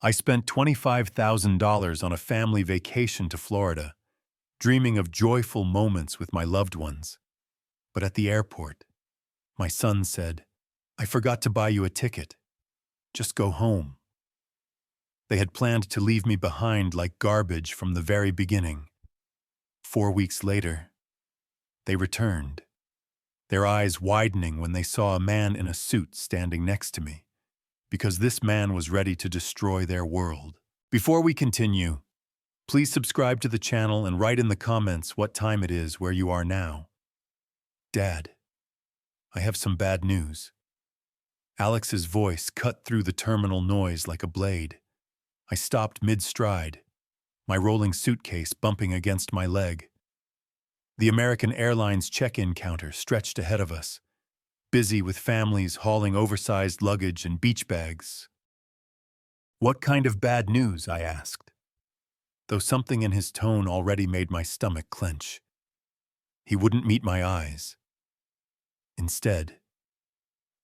I spent $25,000 on a family vacation to Florida, dreaming of joyful moments with my loved ones. But at the airport, my son said, "I forgot to buy you a ticket. Just go home." They had planned to leave me behind like garbage from the very beginning. 4 weeks later, they returned, their eyes widening when they saw a man in a suit standing next to me, because this man was ready to destroy their world. Before we continue, please subscribe to the channel and write in the comments what time it is where you are now. Dad, I have some bad news. Alex's voice cut through the terminal noise like a blade. I stopped mid-stride, my rolling suitcase bumping against my leg. The American Airlines check-in counter stretched ahead of us, busy with families hauling oversized luggage and beach bags. "What kind of bad news?" I asked, though something in his tone already made my stomach clench. He wouldn't meet my eyes. Instead,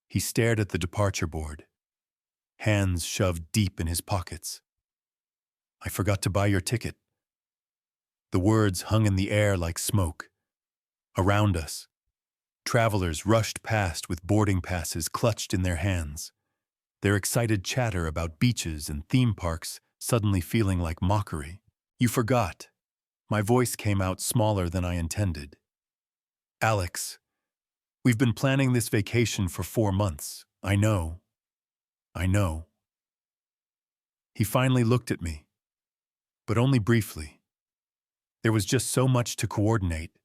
he stared at the departure board, hands shoved deep in his pockets. "I forgot to buy your ticket." The words hung in the air like smoke. Around us, travelers rushed past with boarding passes clutched in their hands, their excited chatter about beaches and theme parks suddenly feeling like mockery. "You forgot." My voice came out smaller than I intended. "Alex, we've been planning this vacation for 4 months. I know. He finally looked at me, but only briefly. There was just so much to coordinate,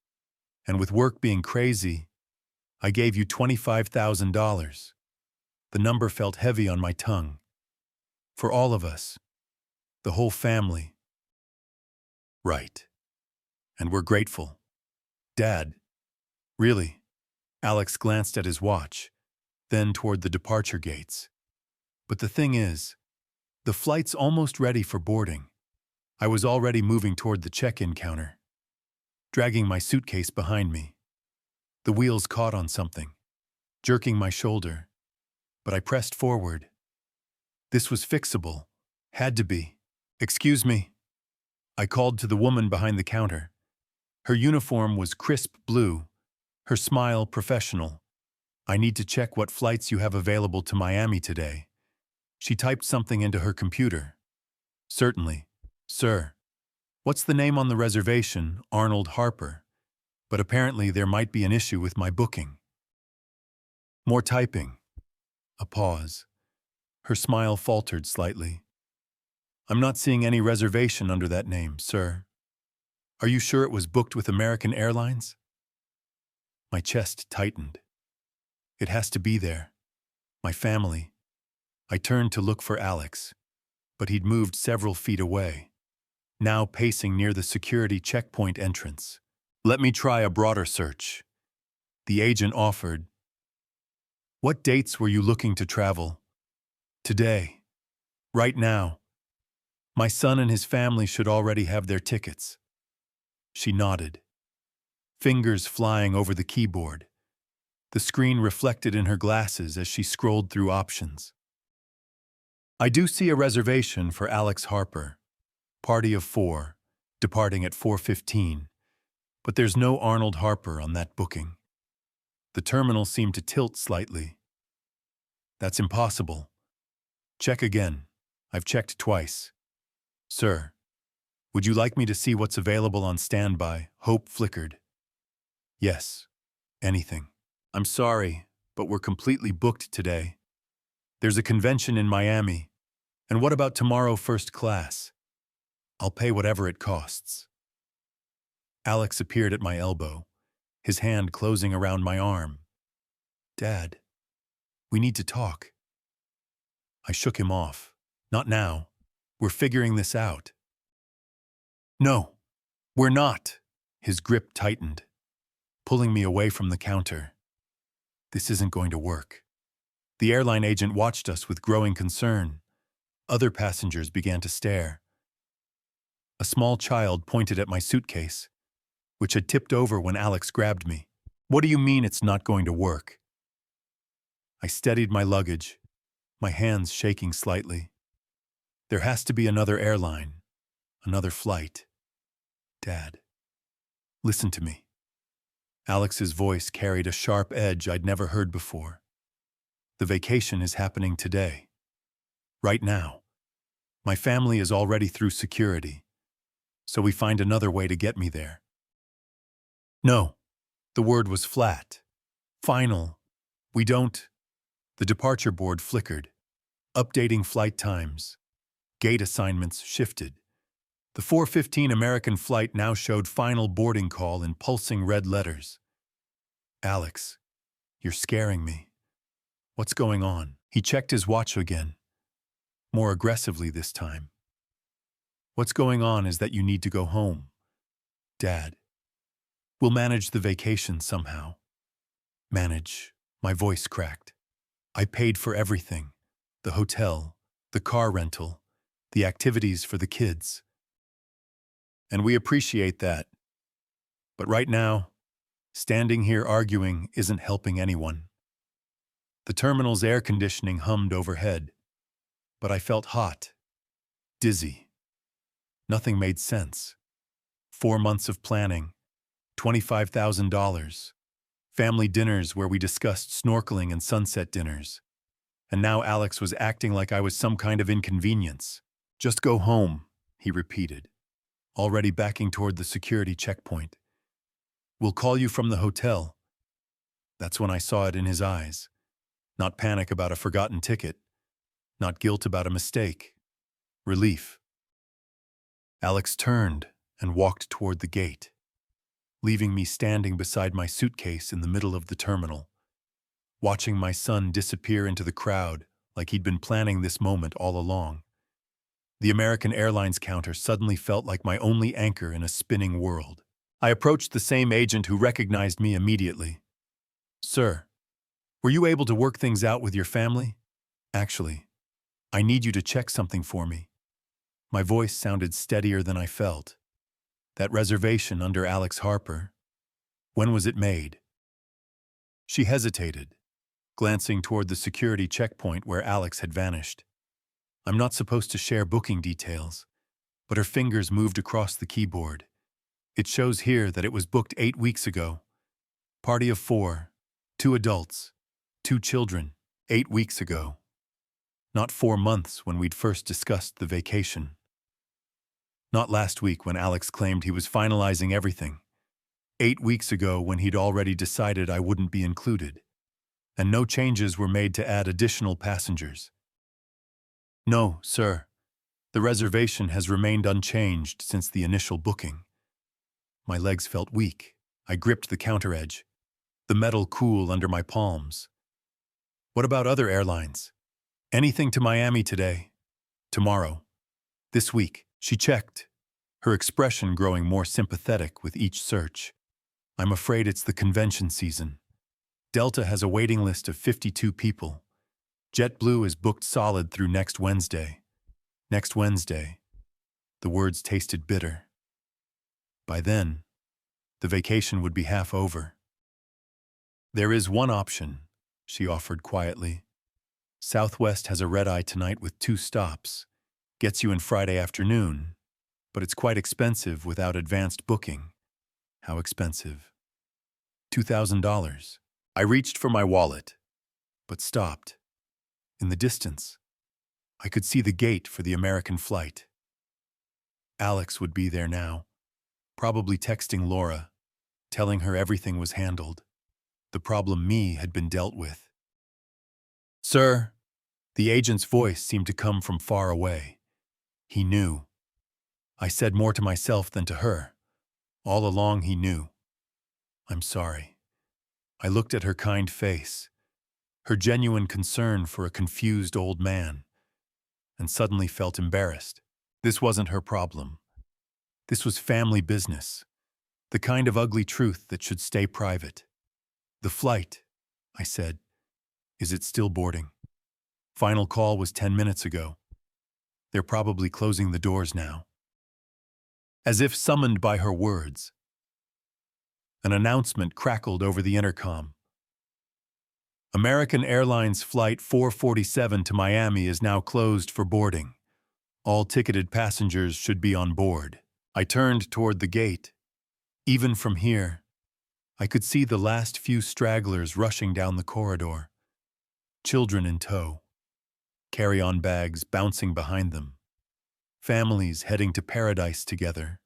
and with work being crazy, I gave you $25,000. The number felt heavy on my tongue. For all of us, the whole family. Right. And we're grateful. Dad, really?" Alex glanced at his watch, then toward the departure gates. "But the thing is, the flight's almost ready for boarding." I was already moving toward the check-in counter, dragging my suitcase behind me. The wheels caught on something, jerking my shoulder, but I pressed forward. This was fixable. Had to be. "Excuse me." I called to the woman behind the counter. Her uniform was crisp blue, her smile professional. "I need to check what flights you have available to Miami today." She typed something into her computer. "Certainly, sir." "What's the name on the reservation?" "Arnold Harper. But apparently there might be an issue with my booking." More typing. A pause. Her smile faltered slightly. "I'm not seeing any reservation under that name, sir. Are you sure it was booked with American Airlines?" My chest tightened. It has to be there. My family. I turned to look for Alex, but he'd moved several feet away, now pacing near the security checkpoint entrance. "Let me try a broader search," the agent offered. "What dates were you looking to travel?" "Today. Right now. My son and his family should already have their tickets." She nodded, fingers flying over the keyboard. The screen reflected in her glasses as she scrolled through options. "I do see a reservation for Alex Harper. Party of 4, departing at 4:15. But there's no Arnold Harper on that booking." The terminal seemed to tilt slightly. "That's impossible. Check again. I've checked twice." "Sir, would you like me to see what's available on standby?" Hope flickered. "Yes, anything." "I'm sorry, but we're completely booked today. There's a convention in Miami. And what about tomorrow first class?" "I'll pay whatever it costs." Alex appeared at my elbow, his hand closing around my arm. "Dad, we need to talk." I shook him off. "Not now. We're figuring this out." "No, we're not." His grip tightened, pulling me away from the counter. "This isn't going to work." The airline agent watched us with growing concern. Other passengers began to stare. A small child pointed at my suitcase, which had tipped over when Alex grabbed me. "What do you mean it's not going to work?" I steadied my luggage, my hands shaking slightly. There has to be another airline, another flight. Dad, listen to me. Alex's voice carried a sharp edge I'd never heard before. The vacation is happening today. Right now. My family is already through security, so we find another way to get me there. No. The word was flat. Final. We don't. The departure board flickered, updating flight times. Gate assignments shifted. The 4:15 American flight now showed final boarding call in pulsing red letters. Alex, you're scaring me. What's going on? He checked his watch again, more aggressively this time. What's going on is that you need to go home. Dad, we'll manage the vacation somehow. Manage. My voice cracked. I paid for everything. The hotel, the car rental, the activities for the kids. And we appreciate that. But right now, standing here arguing isn't helping anyone. The terminal's air conditioning hummed overhead, but I felt hot, dizzy. Nothing made sense. 4 months of planning, $25,000, family dinners where we discussed snorkeling and sunset dinners. And now Alex was acting like I was some kind of inconvenience. Just go home, he repeated, already backing toward the security checkpoint. We'll call you from the hotel. That's when I saw it in his eyes. Not panic about a forgotten ticket. Not guilt about a mistake. Relief. Alex turned and walked toward the gate, leaving me standing beside my suitcase in the middle of the terminal, watching my son disappear into the crowd like he'd been planning this moment all along. The American Airlines counter suddenly felt like my only anchor in a spinning world. I approached the same agent who recognized me immediately. Sir, were you able to work things out with your family? Actually, I need you to check something for me. My voice sounded steadier than I felt. That reservation under Alex Harper, when was it made? She hesitated, glancing toward the security checkpoint where Alex had vanished. I'm not supposed to share booking details, but her fingers moved across the keyboard. It shows here that it was booked 8 weeks ago. Party of 4, 2 adults, 2 children, 8 weeks ago. Not 4 months when we'd first discussed the vacation. Not last week when Alex claimed he was finalizing everything. 8 weeks ago when he'd already decided I wouldn't be included. And no changes were made to add additional passengers. No, sir. The reservation has remained unchanged since the initial booking. My legs felt weak. I gripped the counter edge, the metal cool under my palms. What about other airlines? Anything to Miami today? Tomorrow? This week? She checked, her expression growing more sympathetic with each search. I'm afraid it's the convention season. Delta has a waiting list of 52 people. JetBlue is booked solid through next Wednesday. Next Wednesday. The words tasted bitter. By then, the vacation would be half over. There is one option, she offered quietly. Southwest has a red-eye tonight with 2 stops. Gets you in Friday afternoon, but it's quite expensive without advanced booking. How expensive? $2,000. I reached for my wallet, but stopped. In the distance, I could see the gate for the American flight. Alex would be there now, probably texting Laura, telling her everything was handled. The problem me had been dealt with. Sir, the agent's voice seemed to come from far away. He knew. I said more to myself than to her. All along he knew. I'm sorry. I looked at her kind face, her genuine concern for a confused old man, and suddenly felt embarrassed. This wasn't her problem. This was family business, the kind of ugly truth that should stay private. The flight, I said. Is it still boarding? Final call was 10 minutes ago. They're probably closing the doors now. As if summoned by her words, an announcement crackled over the intercom. American Airlines Flight 447 to Miami is now closed for boarding. All ticketed passengers should be on board. I turned toward the gate. Even from here, I could see the last few stragglers rushing down the corridor, children in tow, carry-on bags bouncing behind them, families heading to paradise together.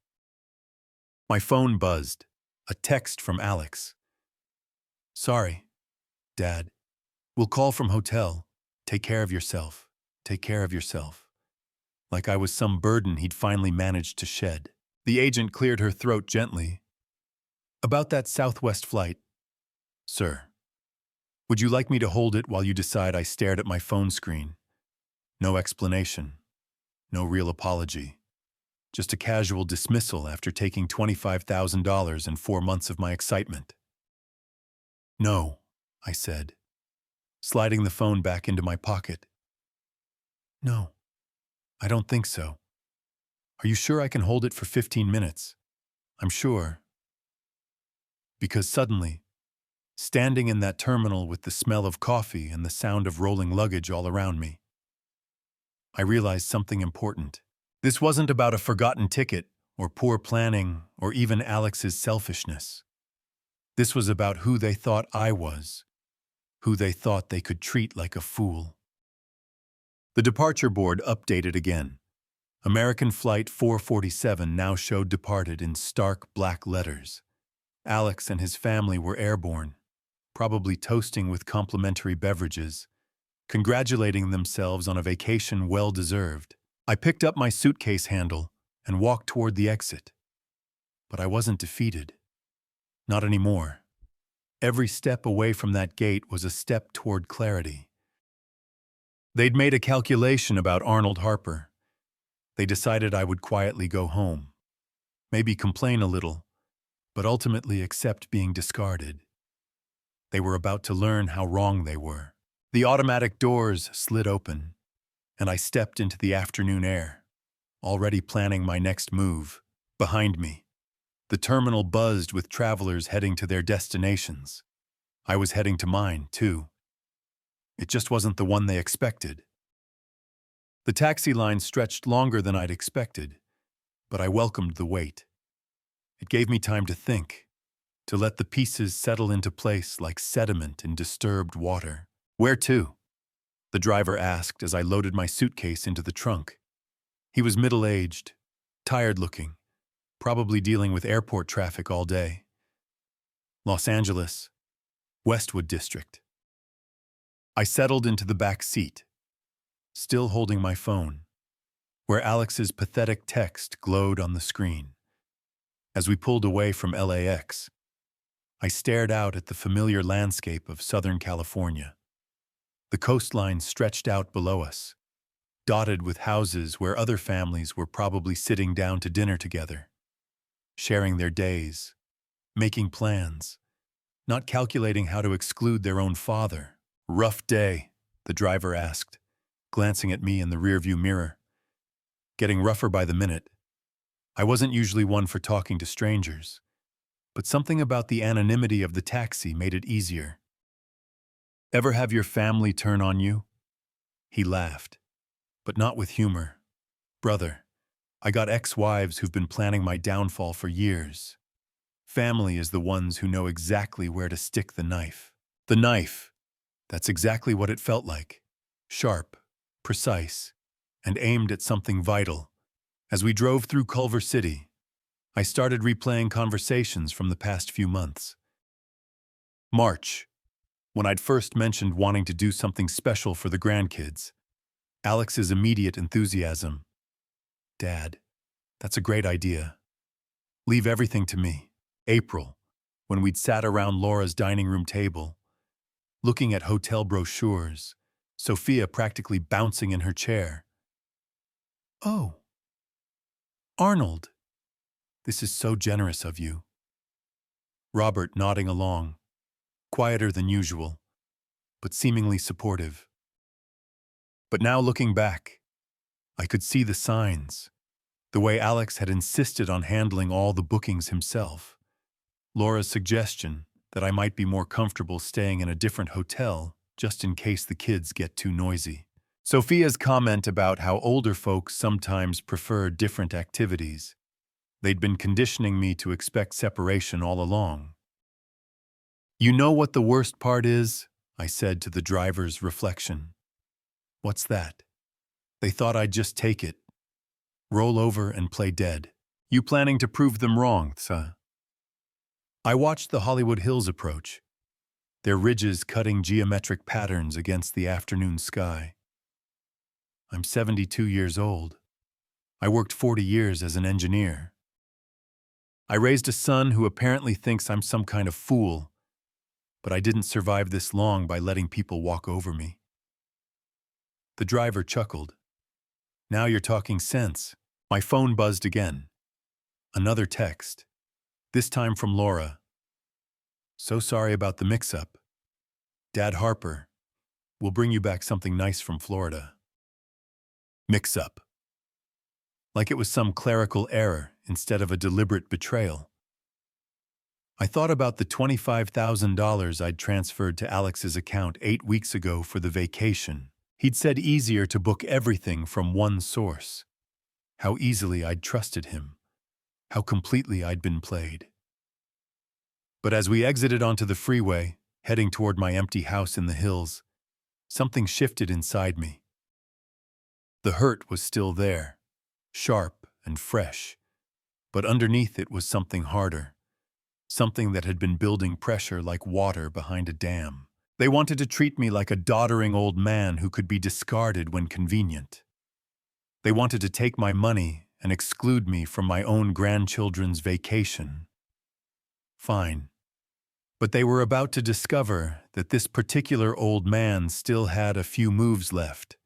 My phone buzzed, a text from Alex. "Sorry, Dad. We'll call from hotel. Take care of yourself. Take care of yourself." Like I was some burden he'd finally managed to shed. The agent cleared her throat gently. "About that Southwest flight, sir. Would you like me to hold it while you decide?" I stared at my phone screen. No explanation. No real apology. Just a casual dismissal after taking $25,000 and 4 months of my excitement. "No," I said, sliding the phone back into my pocket. "No, I don't think so. Are you sure I can hold it for 15 minutes? I'm sure." Because suddenly, standing in that terminal with the smell of coffee and the sound of rolling luggage all around me, I realized something important. This wasn't about a forgotten ticket or poor planning or even Alex's selfishness. This was about who they thought I was, who they thought they could treat like a fool. The departure board updated again. American Flight 447 now showed departed in stark black letters. Alex and his family were airborne, probably toasting with complimentary beverages, congratulating themselves on a vacation well-deserved. I picked up my suitcase handle and walked toward the exit. But I wasn't defeated. Not anymore. Every step away from that gate was a step toward clarity. They'd made a calculation about Arnold Harper. They decided I would quietly go home, maybe complain a little, but ultimately accept being discarded. They were about to learn how wrong they were. The automatic doors slid open, and I stepped into the afternoon air, already planning my next move. Behind me, the terminal buzzed with travelers heading to their destinations. I was heading to mine, too. It just wasn't the one they expected. The taxi line stretched longer than I'd expected, but I welcomed the wait. It gave me time to think, to let the pieces settle into place like sediment in disturbed water. "Where to?" the driver asked as I loaded my suitcase into the trunk. He was middle-aged, tired-looking, probably dealing with airport traffic all day. "Los Angeles, Westwood District." I settled into the back seat, still holding my phone, where Alex's pathetic text glowed on the screen. As we pulled away from LAX, I stared out at the familiar landscape of Southern California. The coastline stretched out below us, dotted with houses where other families were probably sitting down to dinner together, sharing their days, making plans, not calculating how to exclude their own father. "Rough day?" the driver asked, glancing at me in the rearview mirror. Getting rougher by the minute. I wasn't usually one for talking to strangers, but something about the anonymity of the taxi made it easier. "Ever have your family turn on you?" He laughed, but not with humor. "Brother, I got ex-wives who've been planning my downfall for years. Family is the ones who know exactly where to stick the knife." The knife. That's exactly what it felt like. Sharp, precise, and aimed at something vital. As we drove through Culver City, I started replaying conversations from the past few months. March, when I'd first mentioned wanting to do something special for the grandkids. Alex's immediate enthusiasm. "Dad, that's a great idea. Leave everything to me." April, when we'd sat around Laura's dining room table, looking at hotel brochures, Sophia practically bouncing in her chair. "Oh, Arnold, this is so generous of you." Robert nodding along, quieter than usual, but seemingly supportive. But now looking back, I could see the signs, the way Alex had insisted on handling all the bookings himself, Laura's suggestion that I might be more comfortable staying in a different hotel just in case the kids get too noisy. Sophia's comment about how older folks sometimes prefer different activities. They'd been conditioning me to expect separation all along. You know what the worst part is? I said to the driver's reflection. What's that? They thought I'd just take it, roll over and play dead. You planning to prove them wrong, sir? I watched the Hollywood Hills approach, their ridges cutting geometric patterns against the afternoon sky. I'm 72 years old. I worked 40 years as an engineer. I raised a son who apparently thinks I'm some kind of fool, but I didn't survive this long by letting people walk over me. The driver chuckled. Now you're talking sense. My phone buzzed again. Another text, this time from Laura. So sorry about the mix-up. Dad Harper, we'll bring you back something nice from Florida. Mix-up. Like it was some clerical error instead of a deliberate betrayal. I thought about the $25,000 I'd transferred to Alex's account 8 weeks ago for the vacation. He'd said easier to book everything from one source. How easily I'd trusted him. How completely I'd been played. But as we exited onto the freeway, heading toward my empty house in the hills, something shifted inside me. The hurt was still there, sharp and fresh, but underneath it was something harder, something that had been building pressure like water behind a dam. They wanted to treat me like a doddering old man who could be discarded when convenient. They wanted to take my money and exclude me from my own grandchildren's vacation. Fine. But they were about to discover that this particular old man still had a few moves left.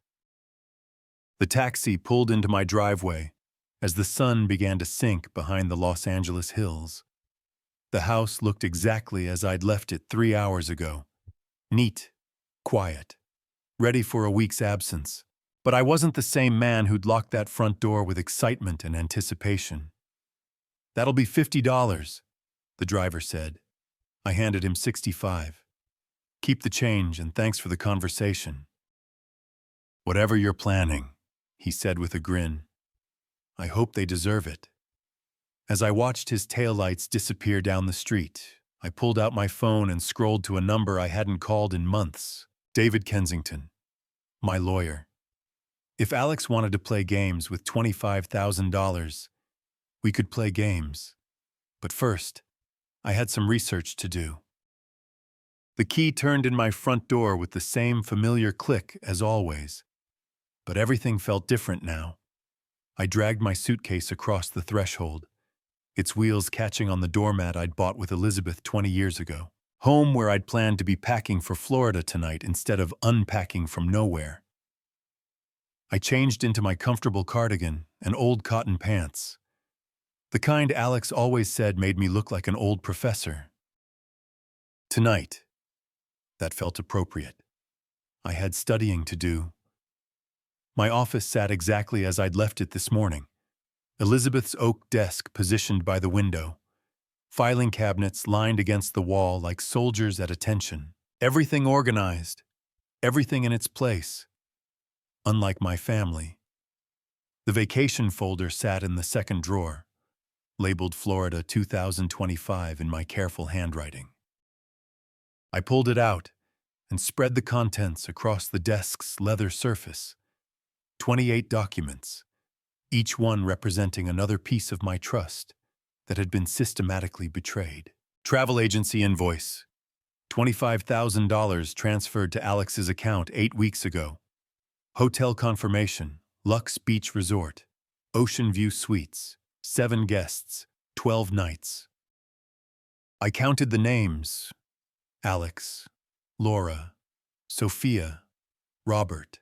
The taxi pulled into my driveway as the sun began to sink behind the Los Angeles hills. The house looked exactly as I'd left it 3 hours ago. Neat, quiet, ready for a week's absence. But I wasn't the same man who'd locked that front door with excitement and anticipation. That'll be $50, the driver said. I handed him $65. Keep the change and thanks for the conversation. Whatever you're planning, he said with a grin. I hope they deserve it. As I watched his taillights disappear down the street, I pulled out my phone and scrolled to a number I hadn't called in months. David Kensington, my lawyer. If Alex wanted to play games with $25,000, we could play games. But first, I had some research to do. The key turned in my front door with the same familiar click as always. But everything felt different now. I dragged my suitcase across the threshold, its wheels catching on the doormat I'd bought with Elizabeth 20 years ago. Home where I'd planned to be packing for Florida tonight instead of unpacking from nowhere. I changed into my comfortable cardigan and old cotton pants. The kind Alex always said made me look like an old professor. Tonight, that felt appropriate. I had studying to do. My office sat exactly as I'd left it this morning. Elizabeth's oak desk positioned by the window. Filing cabinets lined against the wall like soldiers at attention. Everything organized. Everything in its place. Unlike my family. The vacation folder sat in the second drawer, labeled Florida 2025 in my careful handwriting. I pulled it out and spread the contents across the desk's leather surface. 28 documents, each one representing another piece of my trust that had been systematically betrayed. Travel agency invoice. $25,000 transferred to Alex's account 8 weeks ago. Hotel confirmation, Lux Beach Resort, Ocean View Suites, 7 guests, 12 nights. I counted the names: Alex, Laura, Sophia, Robert,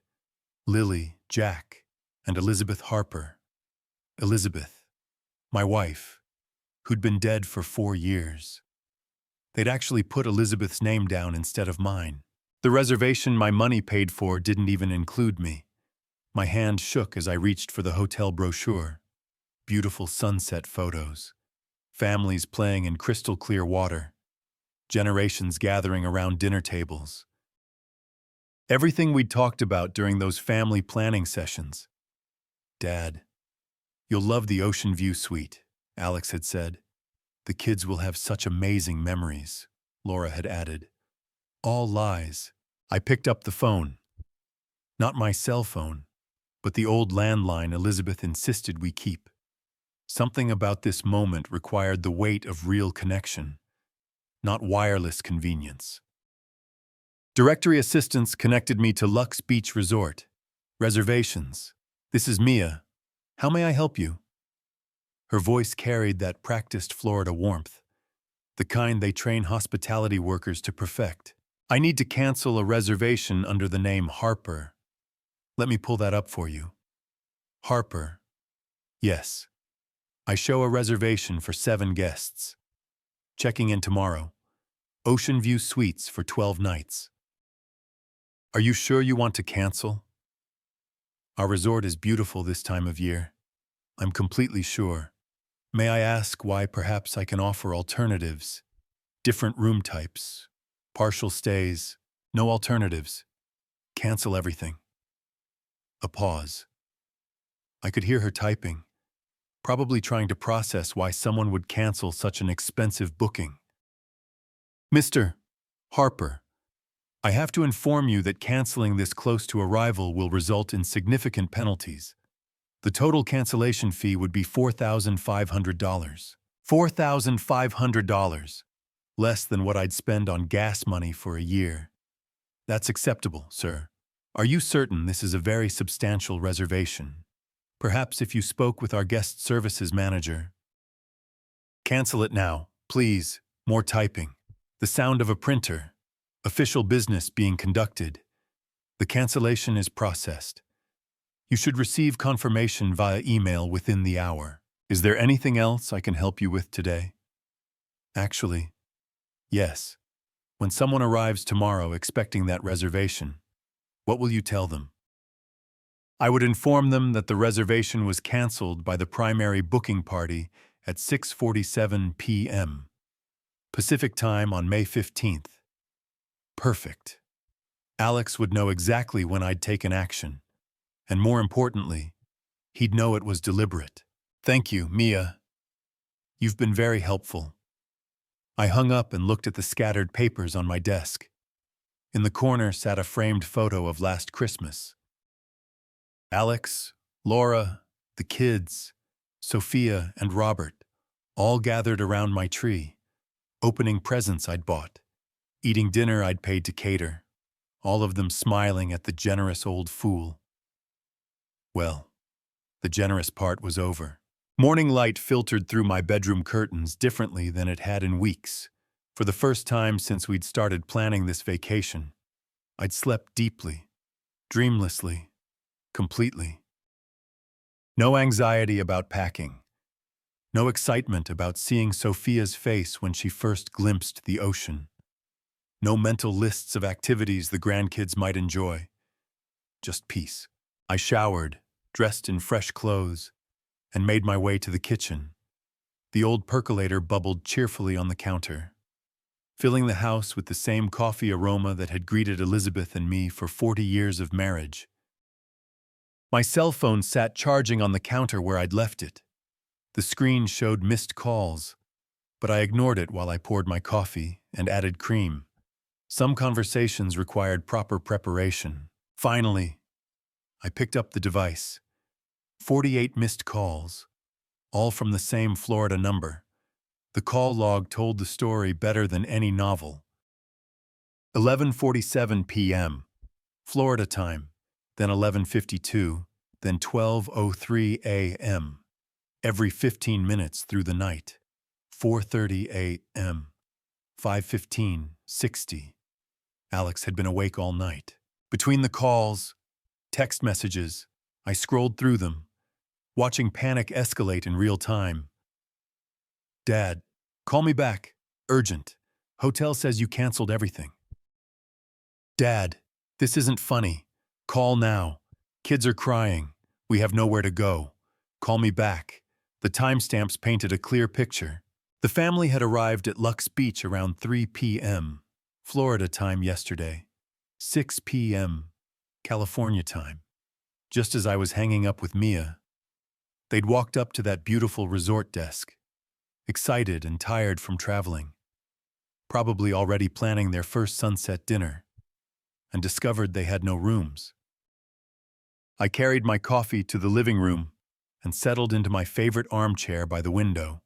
Lily, Jack, and Elizabeth Harper. Elizabeth, my wife, who'd been dead for 4 years. They'd actually put Elizabeth's name down instead of mine. The reservation my money paid for didn't even include me. My hand shook as I reached for the hotel brochure. Beautiful sunset photos. Families playing in crystal clear water. Generations gathering around dinner tables. Everything we'd talked about during those family planning sessions. Dad, you'll love the ocean view suite, Alex had said. The kids will have such amazing memories, Laura had added. All lies. I picked up the phone. Not my cell phone, but the old landline Elizabeth insisted we keep. Something about this moment required the weight of real connection, not wireless convenience. Directory assistance connected me to Lux Beach Resort. Reservations. This is Mia. How may I help you? Her voice carried that practiced Florida warmth, the kind they train hospitality workers to perfect. I need to cancel a reservation under the name Harper. Let me pull that up for you. Harper. Yes. I show a reservation for 7 guests. Checking in tomorrow. Ocean View Suites for 12 nights. Are you sure you want to cancel? Our resort is beautiful this time of year. I'm completely sure. May I ask why perhaps I can offer alternatives? Different room types, partial stays, no alternatives. Cancel everything. A pause. I could hear her typing, probably trying to process why someone would cancel such an expensive booking. Mr. Harper, I have to inform you that canceling this close to arrival will result in significant penalties. The total cancellation fee would be $4,500. $4,500. Less than what I'd spend on gas money for a year. That's acceptable, sir. Are you certain this is a very substantial reservation? Perhaps if you spoke with our guest services manager. Cancel it now, please. More typing. The sound of a printer. Official business being conducted. The cancellation is processed. You should receive confirmation via email within the hour. Is there anything else I can help you with today? Actually, yes. When someone arrives tomorrow expecting that reservation, what will you tell them? I would inform them that the reservation was canceled by the primary booking party at 6:47 p.m. Pacific Time on May 15th. Perfect. Alex would know exactly when I'd taken action. And more importantly, he'd know it was deliberate. Thank you, Mia. You've been very helpful. I hung up and looked at the scattered papers on my desk. In the corner sat a framed photo of last Christmas. Alex, Laura, the kids, Sophia, and Robert, all gathered around my tree, opening presents I'd bought, eating dinner I'd paid to cater, all of them smiling at the generous old fool. Well, the generous part was over. Morning light filtered through my bedroom curtains differently than it had in weeks. For the first time since we'd started planning this vacation, I'd slept deeply, dreamlessly, completely. No anxiety about packing. No excitement about seeing Sophia's face when she first glimpsed the ocean. No mental lists of activities the grandkids might enjoy. Just peace. I showered, dressed in fresh clothes, and made my way to the kitchen. The old percolator bubbled cheerfully on the counter, filling the house with the same coffee aroma that had greeted Elizabeth and me for 40 years of marriage. My cell phone sat charging on the counter where I'd left it. The screen showed missed calls, but I ignored it while I poured my coffee and added cream. Some conversations required proper preparation. Finally, I picked up the device. 48 missed calls, all from the same Florida number. The call log told the story better than any novel. 11:47 p.m., Florida time, then 11:52, then 12:03 a.m. Every 15 minutes through the night. 4:30 a.m., 5:15, 60. Alex had been awake all night. Between the calls, text messages, I scrolled through them, watching panic escalate in real time. Dad, call me back. Urgent. Hotel says you canceled everything. Dad, this isn't funny. Call now. Kids are crying. We have nowhere to go. Call me back. The timestamps painted a clear picture. The family had arrived at Lux Beach around 3 p.m., Florida time yesterday. 6 p.m. California time. Just as I was hanging up with Mia, they'd walked up to that beautiful resort desk, excited and tired from traveling, probably already planning their first sunset dinner, and discovered they had no rooms. I carried my coffee to the living room and settled into my favorite armchair by the window.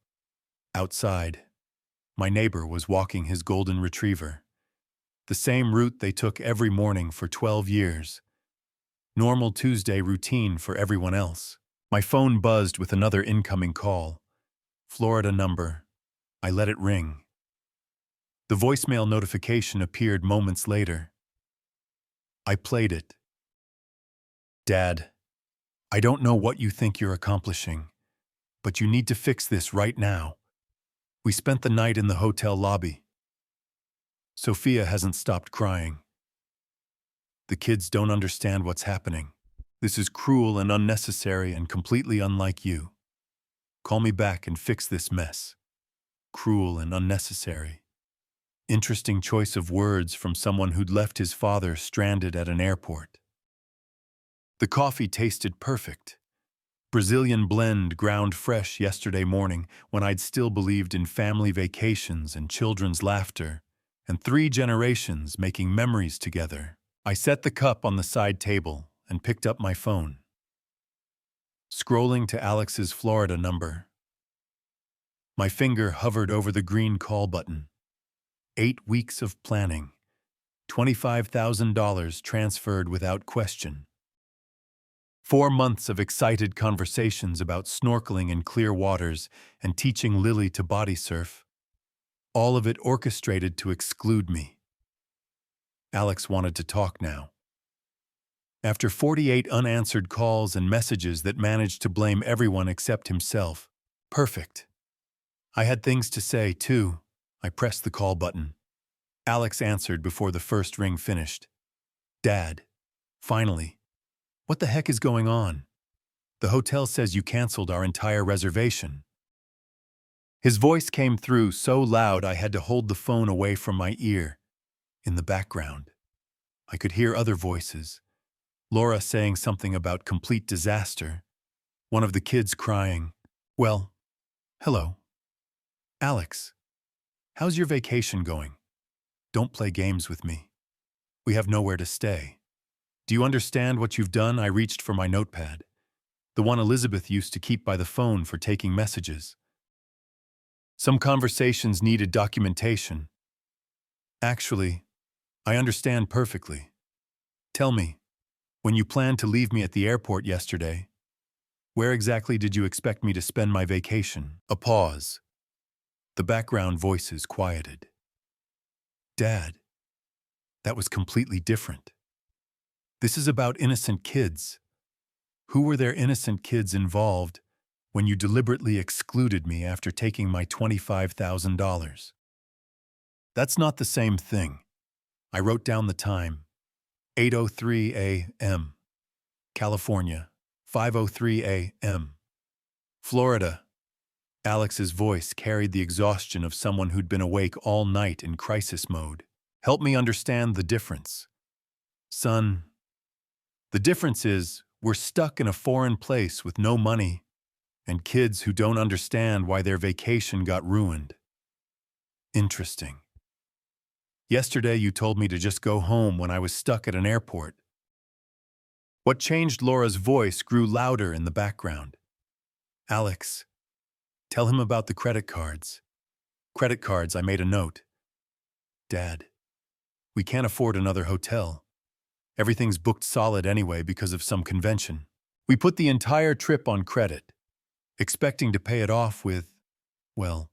Outside, my neighbor was walking his golden retriever, the same route they took every morning for 12 years. Normal Tuesday routine for everyone else. My phone buzzed with another incoming call. Florida number. I let it ring. The voicemail notification appeared moments later. I played it. Dad, I don't know what you think you're accomplishing, but you need to fix this right now. We spent the night in the hotel lobby. Sophia hasn't stopped crying. The kids don't understand what's happening. This is cruel and unnecessary and completely unlike you. Call me back and fix this mess. Cruel and unnecessary. Interesting choice of words from someone who'd left his father stranded at an airport. The coffee tasted perfect. Brazilian blend ground fresh yesterday morning when I'd still believed in family vacations and children's laughter, and 3 generations making memories together. I set the cup on the side table and picked up my phone. Scrolling to Alex's Florida number. My finger hovered over the green call button. 8 weeks of planning. $25,000 transferred without question. 4 months of excited conversations about snorkeling in clear waters and teaching Lily to body surf. All of it orchestrated to exclude me. Alex wanted to talk now. After 48 unanswered calls and messages that managed to blame everyone except himself. Perfect. I had things to say, too. I pressed the call button. Alex answered before the first ring finished. Dad. Finally. What the heck is going on? The hotel says you canceled our entire reservation. His voice came through so loud I had to hold the phone away from my ear. In the background, I could hear other voices. Laura saying something about complete disaster. One of the kids crying. Well, hello. Alex, how's your vacation going? Don't play games with me. We have nowhere to stay. Do you understand what you've done? I reached for my notepad, the one Elizabeth used to keep by the phone for taking messages. Some conversations needed documentation. Actually, I understand perfectly. Tell me, when you planned to leave me at the airport yesterday, where exactly did you expect me to spend my vacation? A pause. The background voices quieted. Dad, that was completely different. This is about innocent kids. Who were there innocent kids involved when you deliberately excluded me after taking my $25,000? That's not the same thing. I wrote down the time. 8:03 a.m. California. 5:03 a.m. Florida. Alex's voice carried the exhaustion of someone who'd been awake all night in crisis mode. Help me understand the difference. Son, the difference is we're stuck in a foreign place with no money and kids who don't understand why their vacation got ruined. Interesting. Yesterday you told me to just go home when I was stuck at an airport. What changed? Laura's voice grew louder in the background. Alex, tell him about the credit cards. Credit cards, I made a note. Dad, we can't afford another hotel. Everything's booked solid anyway because of some convention. We put the entire trip on credit, expecting to pay it off with, well,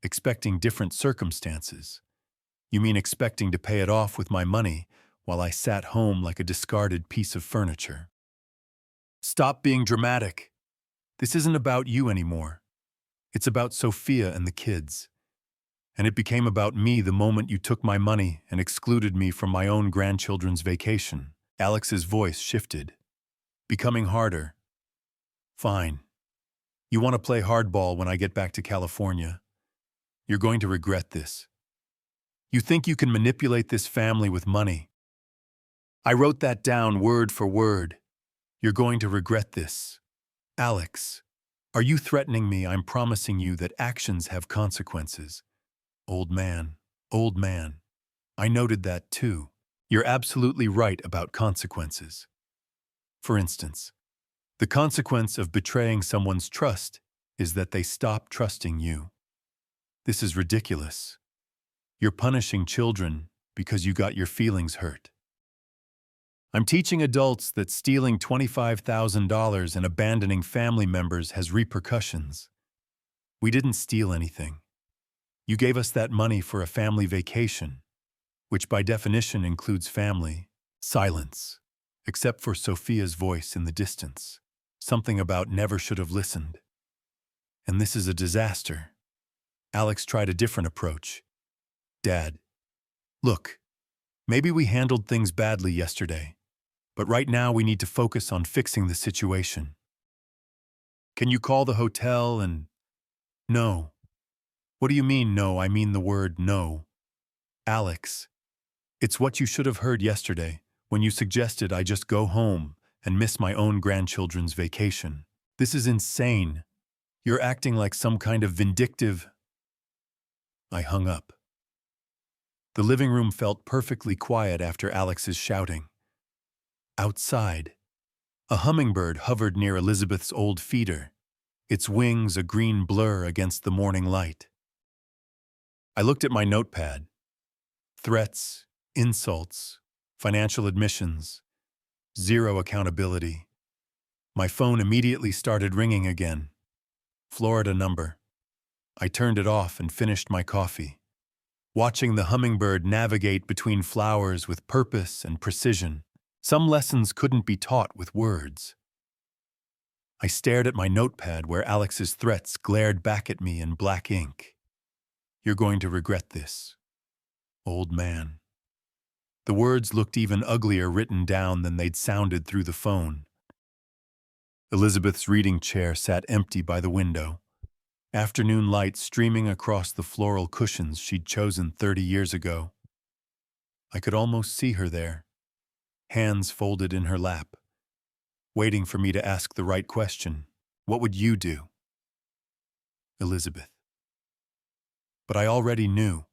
expecting different circumstances. You mean expecting to pay it off with my money while I sat home like a discarded piece of furniture? Stop being dramatic. This isn't about you anymore. It's about Sophia and the kids. And it became about me the moment you took my money and excluded me from my own grandchildren's vacation. Alex's voice shifted, becoming harder. Fine. You want to play hardball when I get back to California. You're going to regret this. You think you can manipulate this family with money. I wrote that down word for word. You're going to regret this. Alex, are you threatening me? I'm promising you that actions have consequences. Old man, old man. I noted that too. You're absolutely right about consequences. For instance, the consequence of betraying someone's trust is that they stop trusting you. This is ridiculous. You're punishing children because you got your feelings hurt. I'm teaching adults that stealing $25,000 and abandoning family members has repercussions. We didn't steal anything. You gave us that money for a family vacation, which by definition includes family. Silence, except for Sophia's voice in the distance. Something about never should have listened. And this is a disaster. Alex tried a different approach. Dad, look, maybe we handled things badly yesterday, but right now we need to focus on fixing the situation. Can you call the hotel and... No. What do you mean, no? I mean the word no. Alex, it's what you should have heard yesterday when you suggested I just go home and miss my own grandchildren's vacation. This is insane. You're acting like some kind of vindictive... I hung up. The living room felt perfectly quiet after Alex's shouting. Outside, a hummingbird hovered near Elizabeth's old feeder, its wings a green blur against the morning light. I looked at my notepad. Threats, insults, financial admissions, zero accountability. My phone immediately started ringing again. Florida number. I turned it off and finished my coffee, watching the hummingbird navigate between flowers with purpose and precision. Some lessons couldn't be taught with words. I stared at my notepad where Alex's threats glared back at me in black ink. You're going to regret this, old man. The words looked even uglier written down than they'd sounded through the phone. Elizabeth's reading chair sat empty by the window, afternoon light streaming across the floral cushions she'd chosen 30 years ago. I could almost see her there, hands folded in her lap, waiting for me to ask the right question. What would you do? Elizabeth. But I already knew.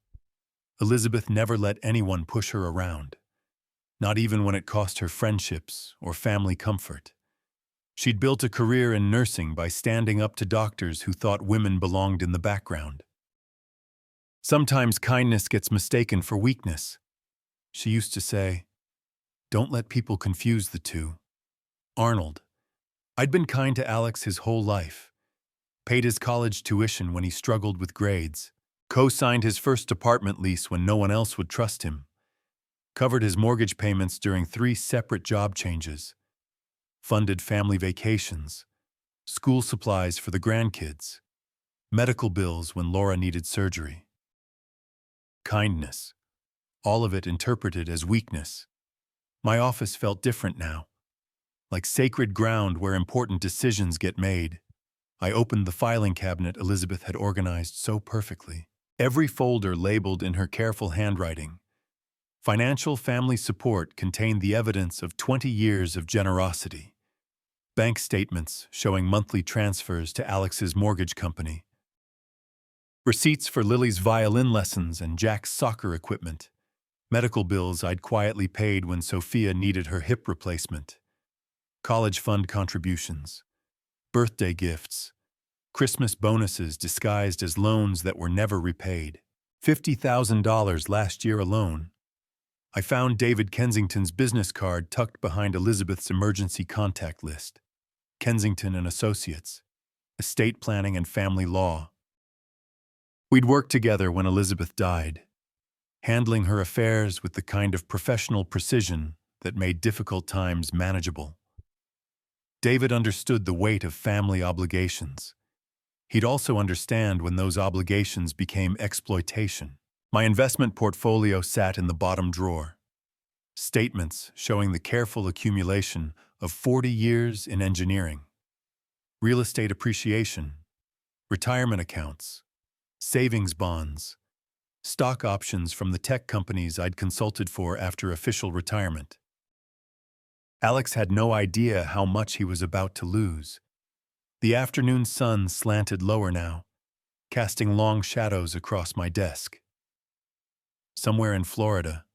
Elizabeth never let anyone push her around, not even when it cost her friendships or family comfort. She'd built a career in nursing by standing up to doctors who thought women belonged in the background. Sometimes kindness gets mistaken for weakness. She used to say, "Don't let people confuse the two." Arnold. I'd been kind to Alex his whole life, paid his college tuition when he struggled with grades, co-signed his first apartment lease when no one else would trust him, covered his mortgage payments during 3 separate job changes, funded family vacations, school supplies for the grandkids, medical bills when Laura needed surgery. Kindness, all of it interpreted as weakness. My office felt different now, like sacred ground where important decisions get made. I opened the filing cabinet Elizabeth had organized so perfectly, every folder labeled in her careful handwriting. Financial family support contained the evidence of 20 years of generosity. Bank statements showing monthly transfers to Alex's mortgage company. Receipts for Lily's violin lessons and Jack's soccer equipment. Medical bills I'd quietly paid when Sophia needed her hip replacement. College fund contributions. Birthday gifts. Christmas bonuses disguised as loans that were never repaid. $50,000 last year alone. I found David Kensington's business card tucked behind Elizabeth's emergency contact list. Kensington and Associates, estate planning and family law. We'd worked together when Elizabeth died, handling her affairs with the kind of professional precision that made difficult times manageable. David understood the weight of family obligations. He'd also understand when those obligations became exploitation. My investment portfolio sat in the bottom drawer. Statements showing the careful accumulation of 40 years in engineering. Real estate appreciation, retirement accounts, savings bonds, stock options from the tech companies I'd consulted for after official retirement. Alex had no idea how much he was about to lose. The afternoon sun slanted lower now, casting long shadows across my desk. Somewhere in Florida,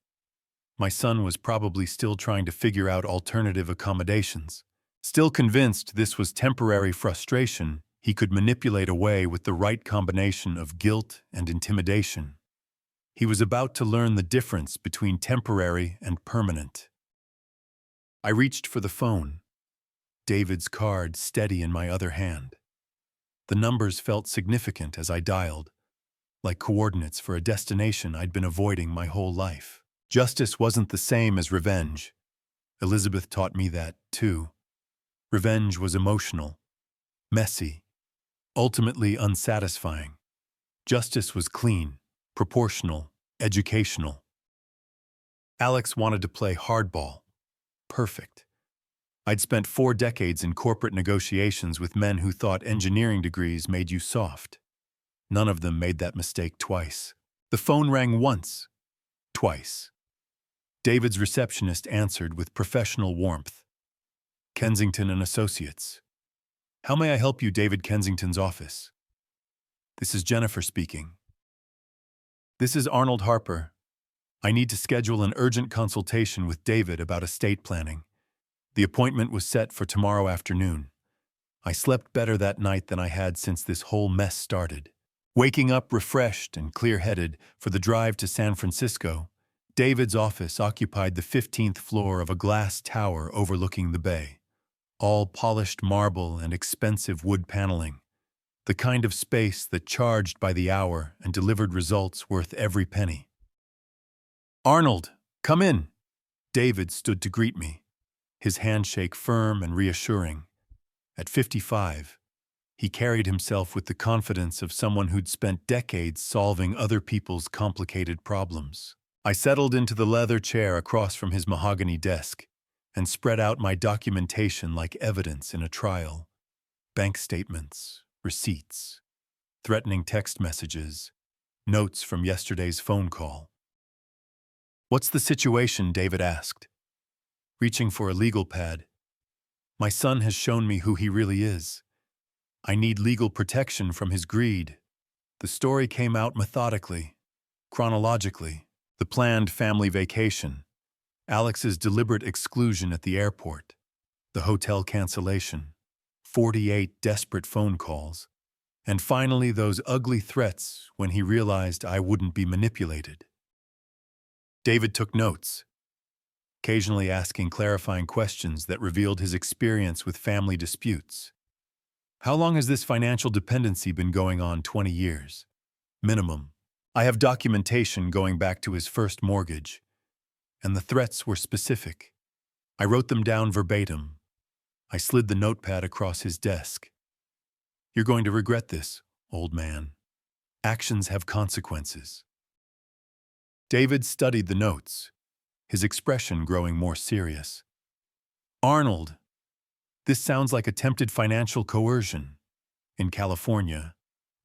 my son was probably still trying to figure out alternative accommodations. Still convinced this was temporary frustration he could manipulate away with the right combination of guilt and intimidation. He was about to learn the difference between temporary and permanent. I reached for the phone, David's card steady in my other hand. The numbers felt significant as I dialed, like coordinates for a destination I'd been avoiding my whole life. Justice wasn't the same as revenge. Elizabeth taught me that, too. Revenge was emotional, messy, ultimately unsatisfying. Justice was clean, proportional, educational. Alex wanted to play hardball. Perfect. I'd spent 4 decades in corporate negotiations with men who thought engineering degrees made you soft. None of them made that mistake twice. The phone rang once, twice. David's receptionist answered with professional warmth. Kensington and Associates. How may I help you, David? Kensington's office. This is Jennifer speaking. This is Arnold Harper. I need to schedule an urgent consultation with David about estate planning. The appointment was set for tomorrow afternoon. I slept better that night than I had since this whole mess started. Waking up refreshed and clear-headed for the drive to San Francisco, David's office occupied the 15th floor of a glass tower overlooking the bay. All polished marble and expensive wood paneling. The kind of space that charged by the hour and delivered results worth every penny. Arnold, come in. David stood to greet me, his handshake firm and reassuring. At 55, he carried himself with the confidence of someone who'd spent decades solving other people's complicated problems. I settled into the leather chair across from his mahogany desk and spread out my documentation like evidence in a trial. Bank statements, receipts, threatening text messages, notes from yesterday's phone call. What's the situation? David asked, reaching for a legal pad. My son has shown me who he really is. I need legal protection from his greed. The story came out methodically, chronologically. The planned family vacation, Alex's deliberate exclusion at the airport, the hotel cancellation, 48 desperate phone calls, and finally those ugly threats when he realized I wouldn't be manipulated. David took notes, occasionally asking clarifying questions that revealed his experience with family disputes. How long has this financial dependency been going on? 20 years. Minimum. I have documentation going back to his first mortgage, and the threats were specific. I wrote them down verbatim. I slid the notepad across his desk. You're going to regret this, old man. Actions have consequences. David studied the notes, his expression growing more serious. Arnold, this sounds like attempted financial coercion. In California,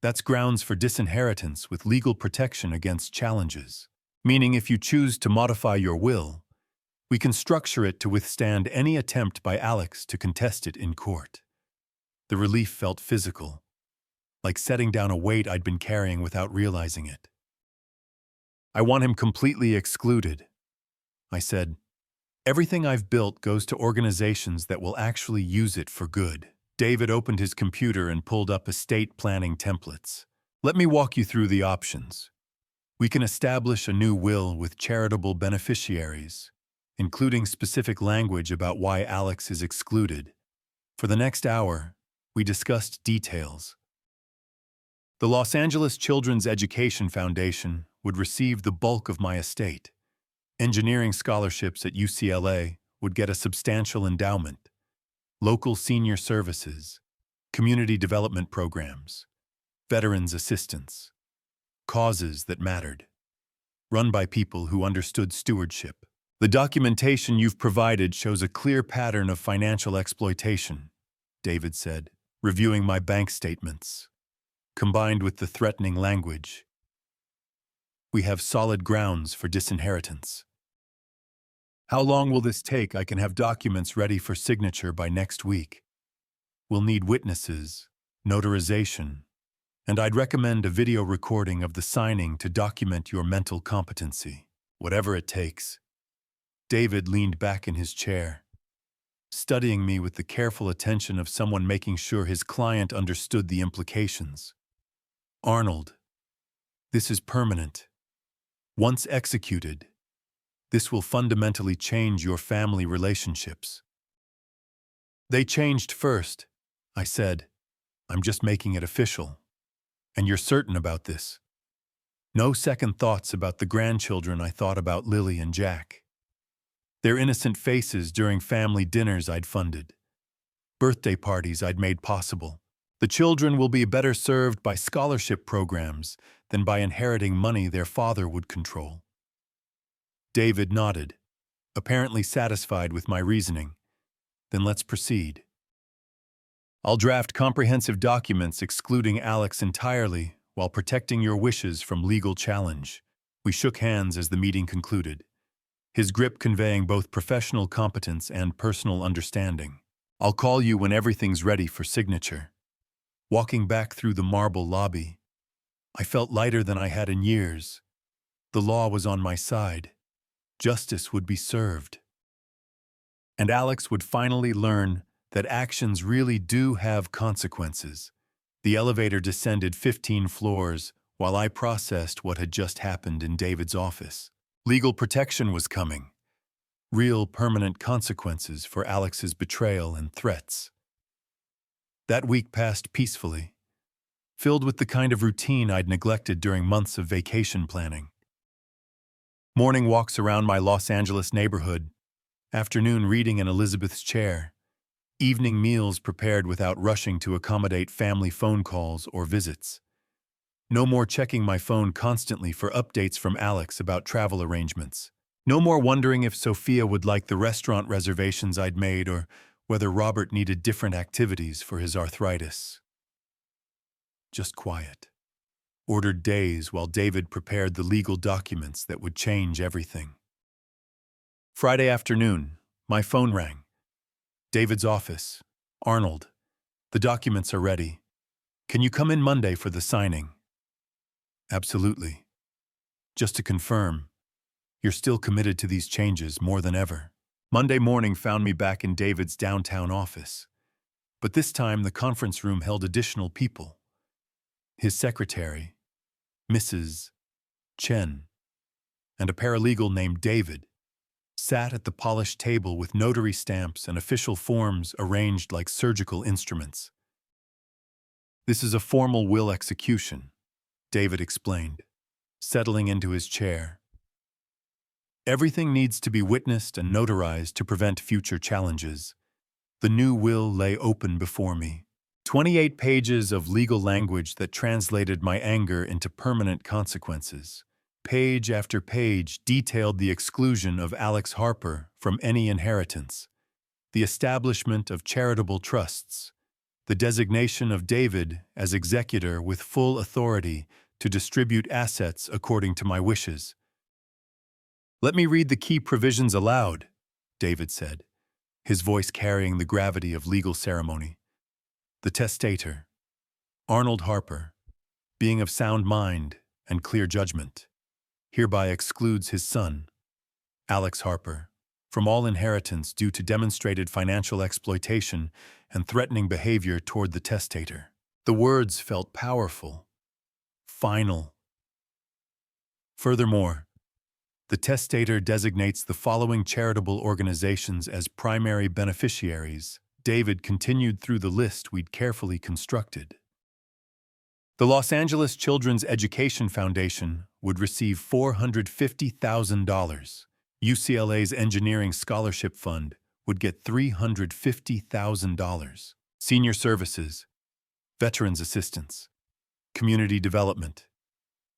that's grounds for disinheritance with legal protection against challenges. Meaning if you choose to modify your will, we can structure it to withstand any attempt by Alex to contest it in court. The relief felt physical, like setting down a weight I'd been carrying without realizing it. I want him completely excluded. I said, everything I've built goes to organizations that will actually use it for good. David opened his computer and pulled up estate planning templates. Let me walk you through the options. We can establish a new will with charitable beneficiaries, including specific language about why Alex is excluded. For the next hour, we discussed details. The Los Angeles Children's Education Foundation would receive the bulk of my estate. Engineering scholarships at UCLA would get a substantial endowment. Local senior services, community development programs, veterans assistance, causes that mattered, run by people who understood stewardship. The documentation you've provided shows a clear pattern of financial exploitation, David said, reviewing my bank statements. Combined with the threatening language, we have solid grounds for disinheritance. How long will this take? I can have documents ready for signature by next week. We'll need witnesses, notarization, and I'd recommend a video recording of the signing to document your mental competency. Whatever it takes. David leaned back in his chair, studying me with the careful attention of someone making sure his client understood the implications. Arnold, this is permanent. Once executed, this will fundamentally change your family relationships. They changed first, I said. I'm just making it official. And you're certain about this? No second thoughts about the grandchildren. I thought about Lily and Jack. Their innocent faces during family dinners I'd funded. Birthday parties I'd made possible. The children will be better served by scholarship programs than by inheriting money their father would control. David nodded, apparently satisfied with my reasoning. Then let's proceed. I'll draft comprehensive documents excluding Alex entirely while protecting your wishes from legal challenge. We shook hands as the meeting concluded, his grip conveying both professional competence and personal understanding. I'll call you when everything's ready for signature. Walking back through the marble lobby, I felt lighter than I had in years. The law was on my side. Justice would be served. And Alex would finally learn that actions really do have consequences. The elevator descended 15 floors while I processed what had just happened in David's office. Legal protection was coming. Real permanent consequences for Alex's betrayal and threats. That week passed peacefully, filled with the kind of routine I'd neglected during months of vacation planning. Morning walks around my Los Angeles neighborhood, afternoon reading in Elizabeth's chair, evening meals prepared without rushing to accommodate family phone calls or visits. No more checking my phone constantly for updates from Alex about travel arrangements. No more wondering if Sophia would like the restaurant reservations I'd made or whether Robert needed different activities for his arthritis. Just quiet. Ordered days while David prepared the legal documents that would change everything. Friday afternoon, my phone rang. David's office. Arnold, the documents are ready. Can you come in Monday for the signing? Absolutely. Just to confirm, you're still committed to these changes more than ever. Monday morning found me back in David's downtown office. But this time the conference room held additional people. His secretary, Mrs. Chen, and a paralegal named David, sat at the polished table with notary stamps and official forms arranged like surgical instruments. This is a formal will execution, David explained, settling into his chair. Everything needs to be witnessed and notarized to prevent future challenges. The new will lay open before me. 28 pages of legal language that translated my anger into permanent consequences. Page after page detailed the exclusion of Alex Harper from any inheritance, the establishment of charitable trusts, the designation of David as executor with full authority to distribute assets according to my wishes. Let me read the key provisions aloud, David said, his voice carrying the gravity of legal ceremony. The testator, Arnold Harper, being of sound mind and clear judgment, hereby excludes his son, Alex Harper, from all inheritance due to demonstrated financial exploitation and threatening behavior toward the testator. The words felt powerful, final. Furthermore, the testator designates the following charitable organizations as primary beneficiaries. David continued through the list we'd carefully constructed. The Los Angeles Children's Education Foundation would receive $450,000. UCLA's Engineering Scholarship Fund would get $350,000. Senior Services, Veterans Assistance, Community Development,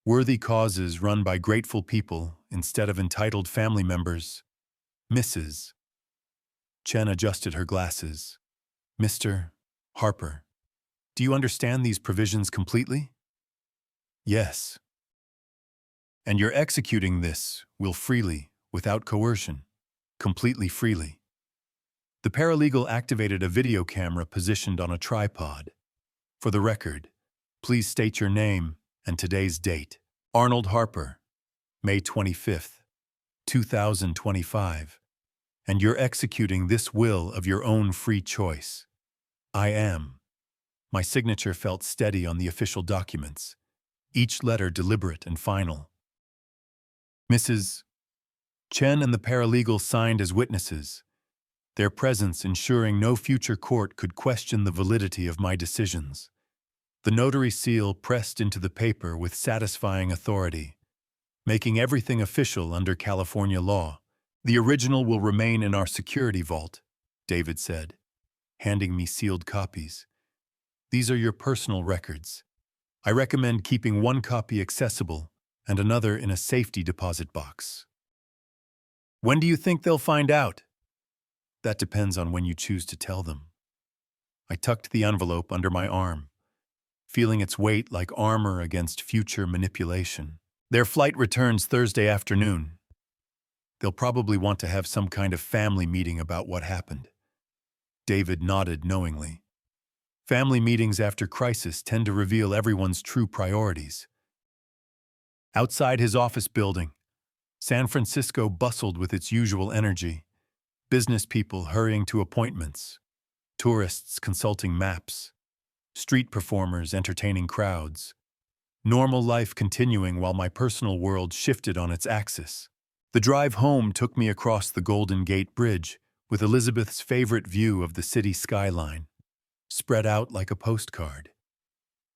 worthy causes run by grateful people instead of entitled family members. Mrs. Chen adjusted her glasses. Mr. Harper, do you understand these provisions completely? Yes. And you're executing this will freely, without coercion. completely freely. The paralegal activated a video camera positioned on a tripod. For the record, please state your name and today's date. Arnold Harper, May 25th, 2025. And you're executing this will of your own free choice. I am. My signature felt steady on the official documents, each letter deliberate and final. Mrs. Chen and the paralegal signed as witnesses, their presence ensuring no future court could question the validity of my decisions. The notary seal pressed into the paper with satisfying authority, making everything official under California law. The original will remain in our security vault, David said, handing me sealed copies. These are your personal records. I recommend keeping one copy accessible and another in a safety deposit box. When do you think they'll find out? That depends on when you choose to tell them. I tucked the envelope under my arm, feeling its weight like armor against future manipulation. Their flight returns Thursday afternoon. They'll probably want to have some kind of family meeting about what happened. David nodded knowingly. Family meetings after crisis tend to reveal everyone's true priorities. Outside his office building, San Francisco bustled with its usual energy. Business people hurrying to appointments, tourists consulting maps, street performers entertaining crowds. Normal life continuing while my personal world shifted on its axis. The drive home took me across the Golden Gate Bridge with Elizabeth's favorite view of the city skyline, spread out like a postcard.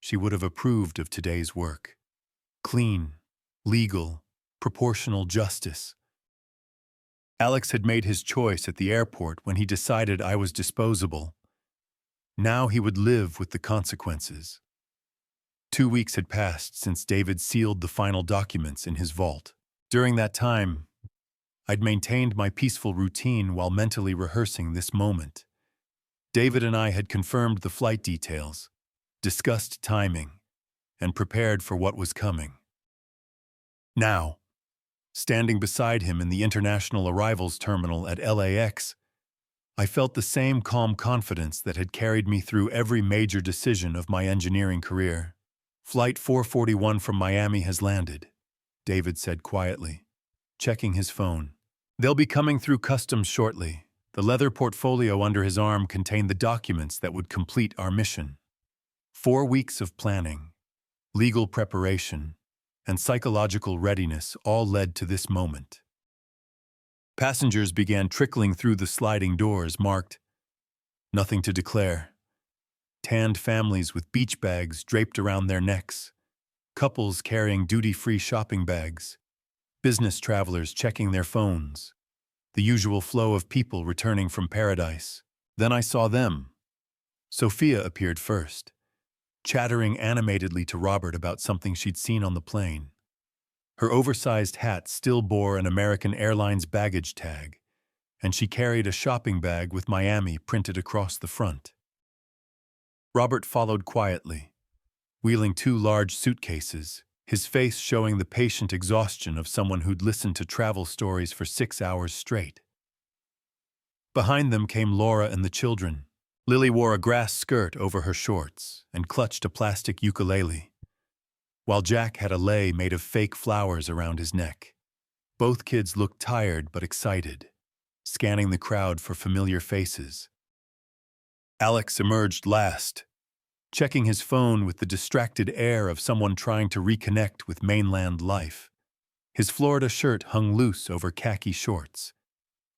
She would have approved of today's work. Clean, legal, proportional justice. Alex had made his choice at the airport when he decided I was disposable. Now he would live with the consequences. 2 weeks had passed since David sealed the final documents in his vault. During that time, I'd maintained my peaceful routine while mentally rehearsing this moment. David and I had confirmed the flight details, discussed timing, and prepared for what was coming. Now, standing beside him in the international arrivals terminal at LAX, I felt the same calm confidence that had carried me through every major decision of my engineering career. Flight 441 from Miami has landed, David said quietly, checking his phone. They'll be coming through customs shortly. The leather portfolio under his arm contained the documents that would complete our mission. 4 weeks of planning, legal preparation, and psychological readiness all led to this moment. Passengers began trickling through the sliding doors marked, "Nothing to declare." Tanned families with beach bags draped around their necks, couples carrying duty-free shopping bags, business travelers checking their phones, the usual flow of people returning from paradise. Then I saw them. Sophia appeared first, chattering animatedly to Robert about something she'd seen on the plane. Her oversized hat still bore an American Airlines baggage tag, and she carried a shopping bag with Miami printed across the front. Robert followed quietly, wheeling 2 large suitcases, his face showing the patient exhaustion of someone who'd listened to travel stories for 6 hours straight. Behind them came Laura and the children. Lily wore a grass skirt over her shorts and clutched a plastic ukulele, while Jack had a lei made of fake flowers around his neck. Both kids looked tired but excited, scanning the crowd for familiar faces. Alex emerged last, checking his phone with the distracted air of someone trying to reconnect with mainland life. His Florida shirt hung loose over khaki shorts,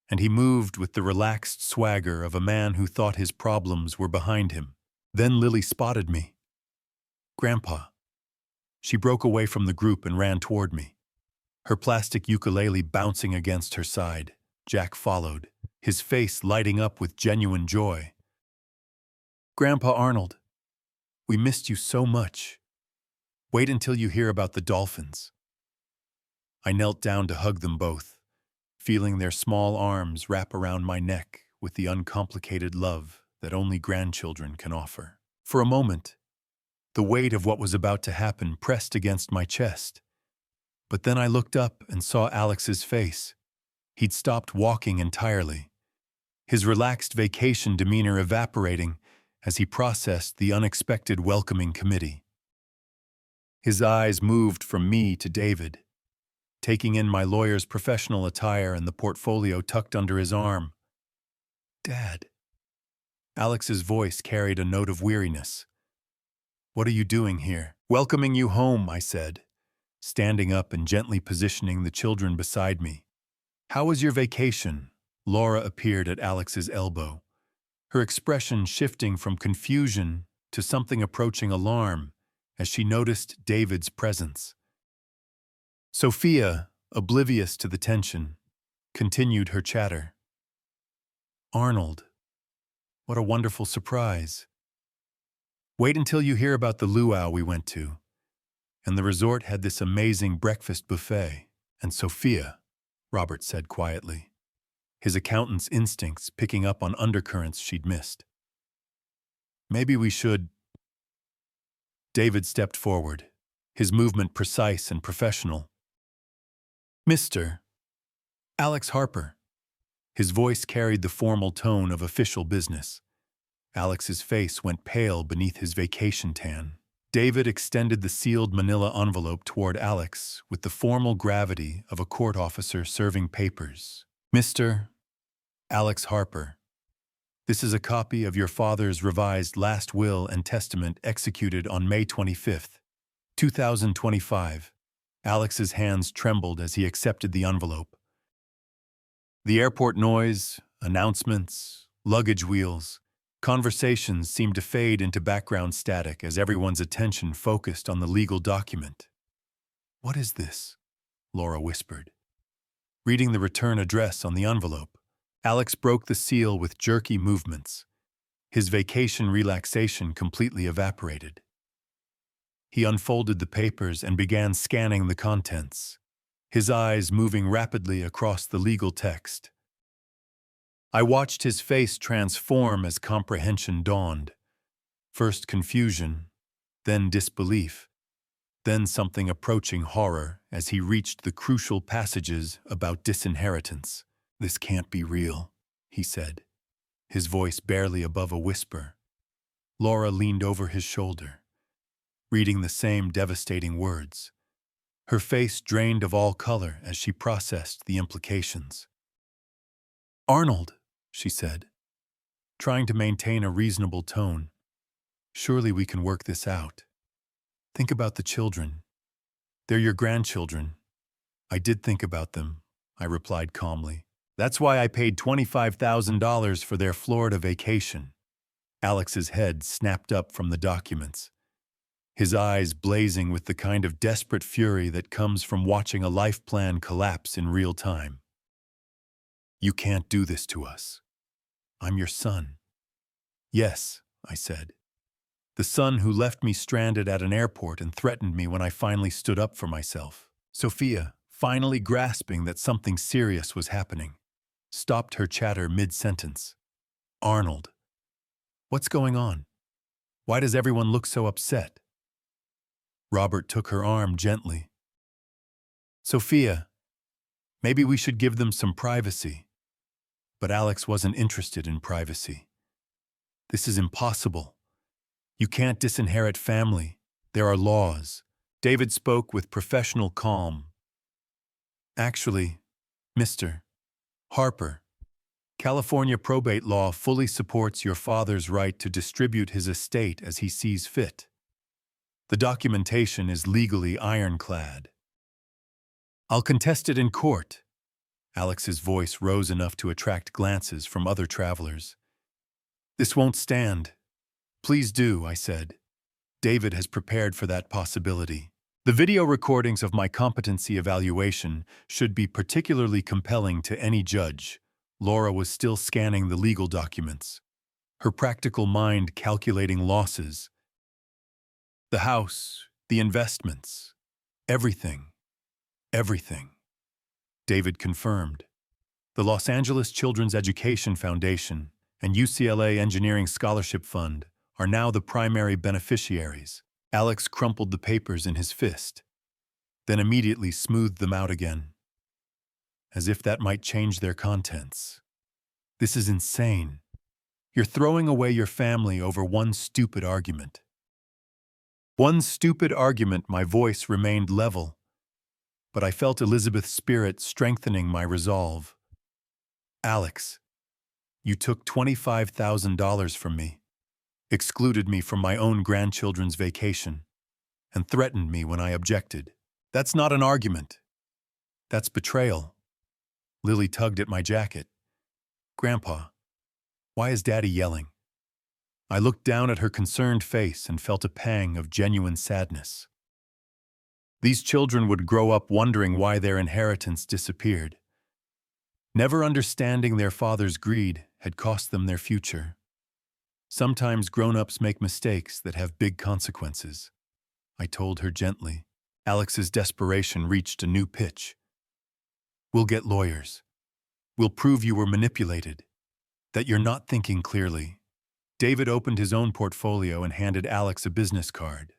and he moved with the relaxed swagger of a man who thought his problems were behind him. Then Lily spotted me. "Grandpa." She broke away from the group and ran toward me, her plastic ukulele bouncing against her side. Jack followed, his face lighting up with genuine joy. "Grandpa Arnold, we missed you so much. Wait until you hear about the dolphins." I knelt down to hug them both, feeling their small arms wrap around my neck with the uncomplicated love that only grandchildren can offer. For a moment, the weight of what was about to happen pressed against my chest. But then I looked up and saw Alex's face. He'd stopped walking entirely, his relaxed vacation demeanor evaporating as he processed the unexpected welcoming committee. His eyes moved from me to David, taking in my lawyer's professional attire and the portfolio tucked under his arm. "Dad." Alex's voice carried a note of weariness. "What are you doing here?" "Welcoming you home," I said, standing up and gently positioning the children beside me. "How was your vacation?" Laura appeared at Alex's elbow, her expression shifting from confusion to something approaching alarm as she noticed David's presence. Sophia, oblivious to the tension, continued her chatter. "Arnold, what a wonderful surprise. Wait until you hear about the luau we went to. And the resort had this amazing breakfast buffet. And Sophia," Robert said quietly, his accountant's instincts picking up on undercurrents she'd missed. "Maybe we should—" David stepped forward, his movement precise and professional. "Mr. Alex Harper." His voice carried the formal tone of official business. Alex's face went pale beneath his vacation tan. David extended the sealed manila envelope toward Alex with the formal gravity of a court officer serving papers. "Mr. Alex Harper, this is a copy of your father's revised last will and testament executed on May 25th, 2025. Alex's hands trembled as he accepted the envelope. The airport noise, announcements, luggage wheels, conversations seemed to fade into background static as everyone's attention focused on the legal document. "What is this?" Laura whispered. Reading the return address on the envelope, Alex broke the seal with jerky movements. His vacation relaxation completely evaporated. He unfolded the papers and began scanning the contents, his eyes moving rapidly across the legal text. I watched his face transform as comprehension dawned. First confusion, then disbelief, then something approaching horror as he reached the crucial passages about disinheritance. "This can't be real," he said, his voice barely above a whisper. Laura leaned over his shoulder, reading the same devastating words. Her face drained of all color as she processed the implications. "Arnold," she said, trying to maintain a reasonable tone, "surely we can work this out. Think about the children. They're your grandchildren." "I did think about them," I replied calmly. "That's why I paid $25,000 for their Florida vacation." Alex's head snapped up from the documents, his eyes blazing with the kind of desperate fury that comes from watching a life plan collapse in real time. "You can't do this to us. I'm your son." "Yes," I said. "The son who left me stranded at an airport and threatened me when I finally stood up for myself." Sophia, finally grasping that something serious was happening, stopped her chatter mid-sentence. "Arnold, what's going on? Why does everyone look so upset?" Robert took her arm gently. "Sophia, maybe we should give them some privacy." But Alex wasn't interested in privacy. "This is impossible. You can't disinherit family. There are laws." David spoke with professional calm. "Actually, Mr. Harper, California probate law fully supports your father's right to distribute his estate as he sees fit. The documentation is legally ironclad." "I'll contest it in court." Alex's voice rose enough to attract glances from other travelers. "This won't stand." "Please do," I said. "David has prepared for that possibility. The video recordings of my competency evaluation should be particularly compelling to any judge." Laura was still scanning the legal documents, her practical mind calculating losses. "The house, the investments, everything, everything." David confirmed. "The Los Angeles Children's Education Foundation and UCLA Engineering Scholarship Fund are now the primary beneficiaries." Alex crumpled the papers in his fist, then immediately smoothed them out again. as if that might change their contents. This is insane. You're throwing away your family over one stupid argument. One stupid argument. My voice remained level, but I felt Elizabeth's spirit strengthening my resolve. Alex, you took $25,000 from me, excluded me from my own grandchildren's vacation, and threatened me when I objected. That's not an argument. That's betrayal. Lily tugged at my jacket. Grandpa, why is Daddy yelling? I looked down at her concerned face and felt a pang of genuine sadness. These children would grow up wondering why their inheritance disappeared. Never understanding their father's greed had cost them their future. Sometimes grown-ups make mistakes that have big consequences, I told her gently. Alex's desperation reached a new pitch. We'll get lawyers. We'll prove you were manipulated, that you're not thinking clearly. David opened his own portfolio and handed Alex a business card.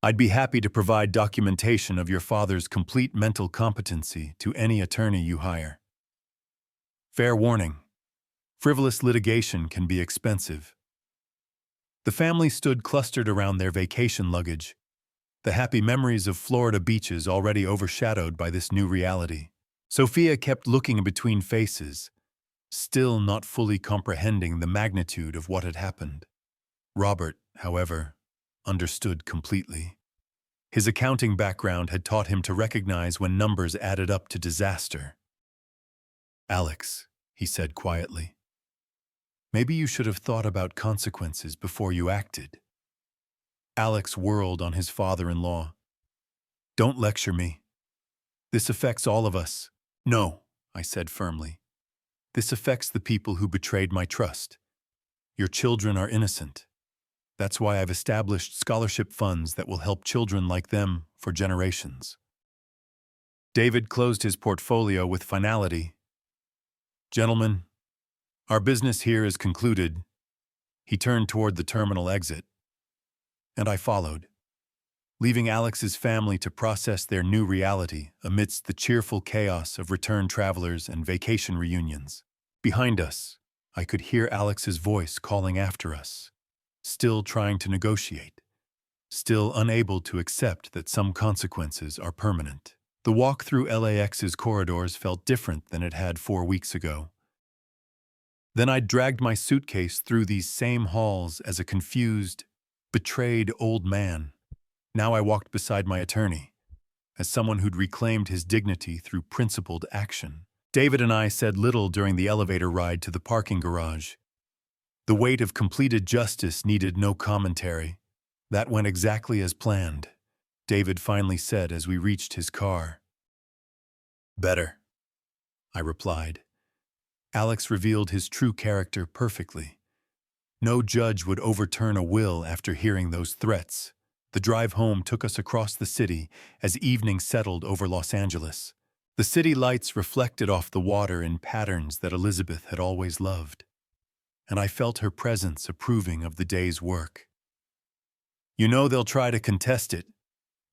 I'd be happy to provide documentation of your father's complete mental competency to any attorney you hire. Fair warning, frivolous litigation can be expensive. The family stood clustered around their vacation luggage, the happy memories of Florida beaches already overshadowed by this new reality. Sophia kept looking between faces, still not fully comprehending the magnitude of what had happened. Robert, however, understood completely. His accounting background had taught him to recognize when numbers added up to disaster. Alex, he said quietly, maybe you should have thought about consequences before you acted. Alex whirled on his father-in-law. Don't lecture me. This affects all of us. No, I said firmly. This affects the people who betrayed my trust. Your children are innocent. That's why I've established scholarship funds that will help children like them for generations. David closed his portfolio with finality. Gentlemen, our business here is concluded. He turned toward the terminal exit, and I followed, leaving Alex's family to process their new reality amidst the cheerful chaos of return travelers and vacation reunions. Behind us, I could hear Alex's voice calling after us, still trying to negotiate, still unable to accept that some consequences are permanent. The walk through LAX's corridors felt different than it had 4 weeks ago. Then I dragged my suitcase through these same halls as a confused, betrayed old man. Now I walked beside my attorney, as someone who'd reclaimed his dignity through principled action. David and I said little during the elevator ride to the parking garage. The weight of completed justice needed no commentary. That went exactly as planned, David finally said as we reached his car. Better, I replied. Alex revealed his true character perfectly. No judge would overturn a will after hearing those threats. The drive home took us across the city as evening settled over Los Angeles. The city lights reflected off the water in patterns that Elizabeth had always loved, and I felt her presence approving of the day's work. You know they'll try to contest it,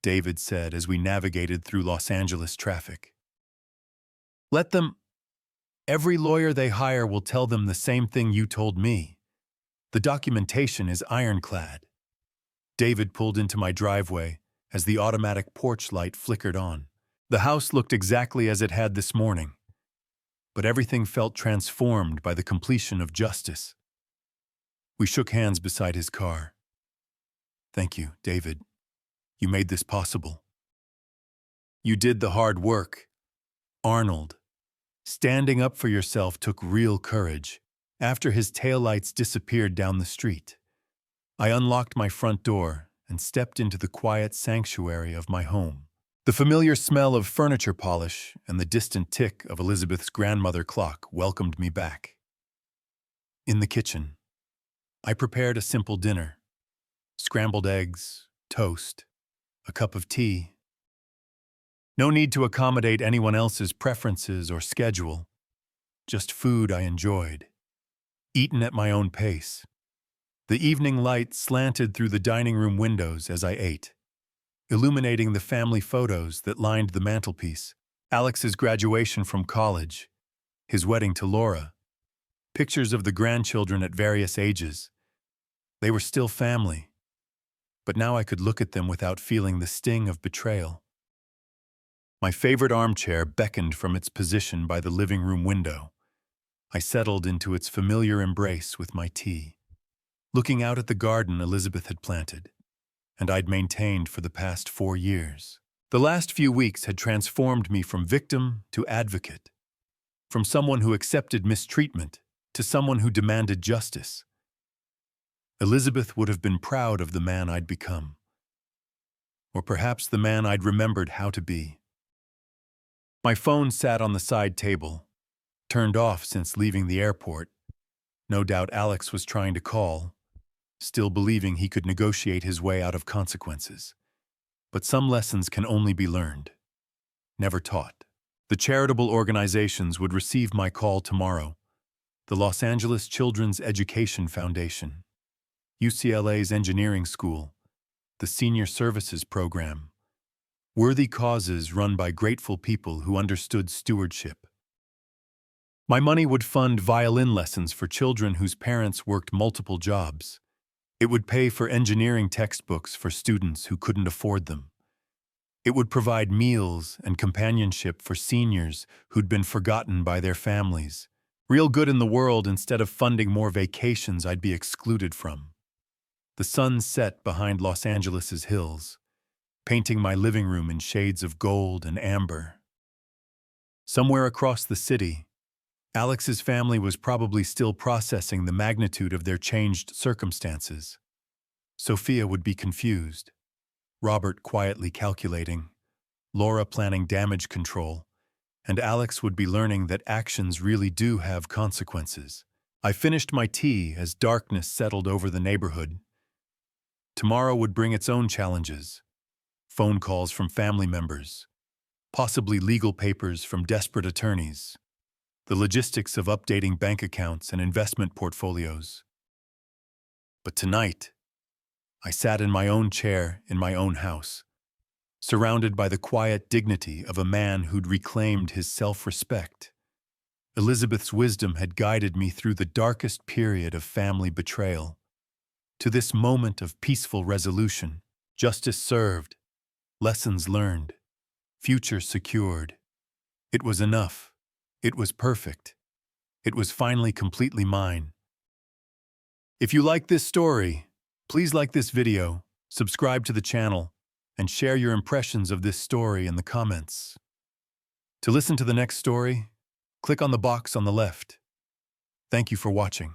David said as we navigated through Los Angeles traffic. Let them. Every lawyer they hire will tell them the same thing you told me. The documentation is ironclad. David pulled into my driveway as the automatic porch light flickered on. The house looked exactly as it had this morning, but everything felt transformed by the completion of justice. We shook hands beside his car. Thank you, David. You made this possible. You did the hard work. Arnold, standing up for yourself took real courage. After his taillights disappeared down the street, I unlocked my front door and stepped into the quiet sanctuary of my home. The familiar smell of furniture polish and the distant tick of Elizabeth's grandmother clock welcomed me back. In the kitchen, I prepared a simple dinner: scrambled eggs, toast, a cup of tea. No need to accommodate anyone else's preferences or schedule, just food I enjoyed, eaten at my own pace. The evening light slanted through the dining room windows as I ate, illuminating the family photos that lined the mantelpiece. Alex's graduation from college, his wedding to Laura, pictures of the grandchildren at various ages. They were still family, but now I could look at them without feeling the sting of betrayal. My favorite armchair beckoned from its position by the living room window. I settled into its familiar embrace with my tea, looking out at the garden Elizabeth had planted, and I'd maintained for the past 4 years. The last few weeks had transformed me from victim to advocate, from someone who accepted mistreatment to someone who demanded justice. Elizabeth would have been proud of the man I'd become, or perhaps the man I'd remembered how to be. My phone sat on the side table, turned off since leaving the airport. No doubt Alex was trying to call, still believing he could negotiate his way out of consequences. But some lessons can only be learned, never taught. The charitable organizations would receive my call tomorrow. The Los Angeles Children's Education Foundation, UCLA's Engineering School, the Senior Services Program. Worthy causes run by grateful people who understood stewardship. My money would fund violin lessons for children whose parents worked multiple jobs. It would pay for engineering textbooks for students who couldn't afford them. It would provide meals and companionship for seniors who'd been forgotten by their families. Real good in the world instead of funding more vacations I'd be excluded from. The sun set behind Los Angeles's hills, painting my living room in shades of gold and amber. Somewhere across the city, Alex's family was probably still processing the magnitude of their changed circumstances. Sophia would be confused, Robert quietly calculating, Laura planning damage control, and Alex would be learning that actions really do have consequences. I finished my tea as darkness settled over the neighborhood. Tomorrow would bring its own challenges. Phone calls from family members, possibly legal papers from desperate attorneys, the logistics of updating bank accounts and investment portfolios. But tonight, I sat in my own chair in my own house, surrounded by the quiet dignity of a man who'd reclaimed his self-respect. Elizabeth's wisdom had guided me through the darkest period of family betrayal, to this moment of peaceful resolution, justice served, lessons learned, future secured. It was enough. It was perfect. It was finally completely mine. If you like this story, please like this video, subscribe to the channel, and share your impressions of this story in the comments. To listen to the next story, click on the box on the left. Thank you for watching.